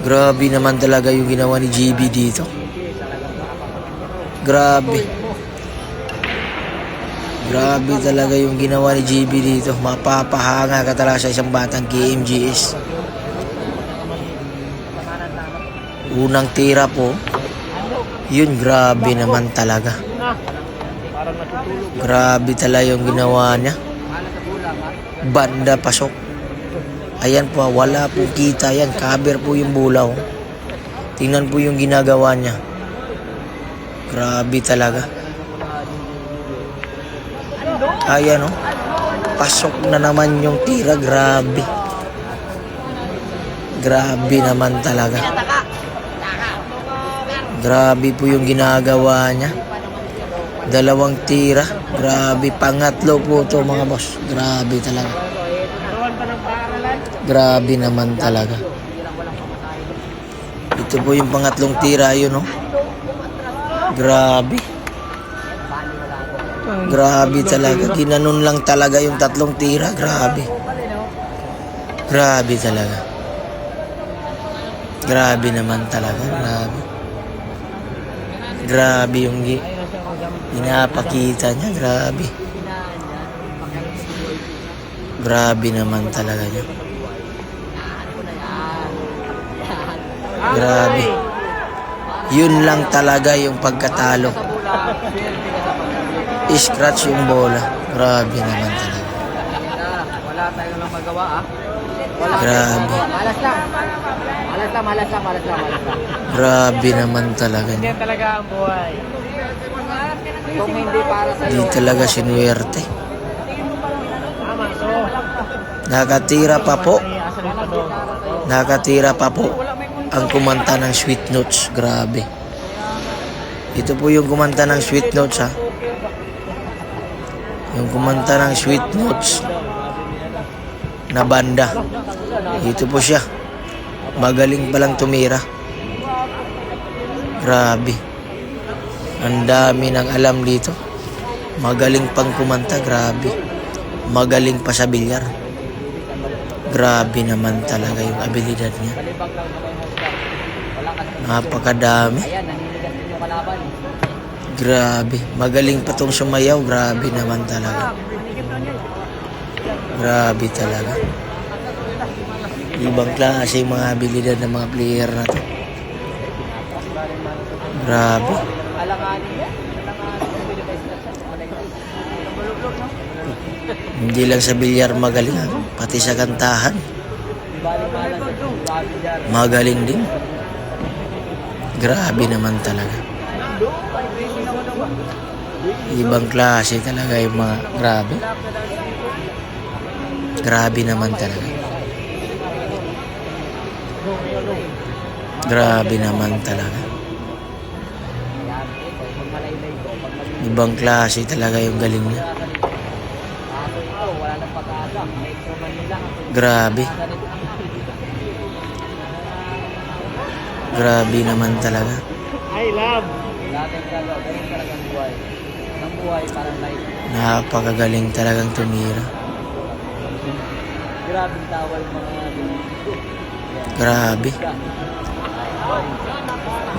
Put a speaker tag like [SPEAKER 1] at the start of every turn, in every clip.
[SPEAKER 1] Grabe naman talaga yung ginawa ni GB dito. Grabe. Grabe talaga yung ginawa ni GB dito. Mapapahanga ka talaga sa isang batang KMGS. Unang tira po. Yun, grabe naman talaga. Grabe talaga yung ginawa niya. Banda pasok. Ayan po, wala po kita yan. Cover po yung bulaw. Tingnan po yung ginagawa niya. Grabe talaga. Ayan o. Pasok na naman yung tira. Grabe. Grabe naman talaga. Grabe po yung ginagawa niya. Dalawang tira. Grabe. Pangatlo po to mga boss. Grabe talaga. Grabe naman talaga. Ito po yung pangatlong tira yun, no? Grabe. Grabe talaga. Ginanon lang talaga yung tatlong tira. Grabe. Grabe talaga. Grabe naman talaga. Grabe. Grabe yung pinapakita niya. Grabe. Grabe naman talaga niya. Grabe. Yun lang talaga yung pagkatalo. Scratch yung bola. Grabe naman talaga.
[SPEAKER 2] Wala tayong lang magawa
[SPEAKER 1] Grabe.
[SPEAKER 2] Malas lang.
[SPEAKER 1] Grabe naman talaga.
[SPEAKER 2] Hindi talaga ang buhay. Kung hindi para sa
[SPEAKER 1] Di talaga sinuwerte. Nakatira pa po. Nakatira pa po ang kumanta ng Sweet Notes. Grabe. Ito po yung kumanta ng Sweet Notes, ha. Yung kumanta ng Sweet Notes na banda. Ito po siya. Magaling palang tumira. Grabe. Ang dami ng alam dito. Magaling pang kumanta. Grabe. Magaling pa sa bilyar. Grabe naman talaga yung abilidad niya. Napakadami. Grabe. Magaling pa tong sumayaw. Grabe naman talaga. Grabe talaga. Ibang klase yung mga abilidad ng mga player na to. Grabe. Hindi lang sa bilyar magaling, ha? Pati sa kantahan. Magaling din. Grabe naman talaga. Ibang klase talaga yung mga grabe. Grabe naman talaga. Grabe naman talaga. Ibang klase talaga yung galing niya. Grabe. Grabe naman talaga.
[SPEAKER 2] I love. Ang buhay parang life.
[SPEAKER 1] Napakagaling talagang tumira.
[SPEAKER 2] Grabing tawal mga
[SPEAKER 1] Grabe.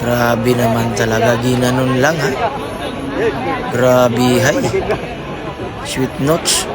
[SPEAKER 1] Grabe naman talaga. Ginanon lang, ha. Grabe, hay. Sweet Notes.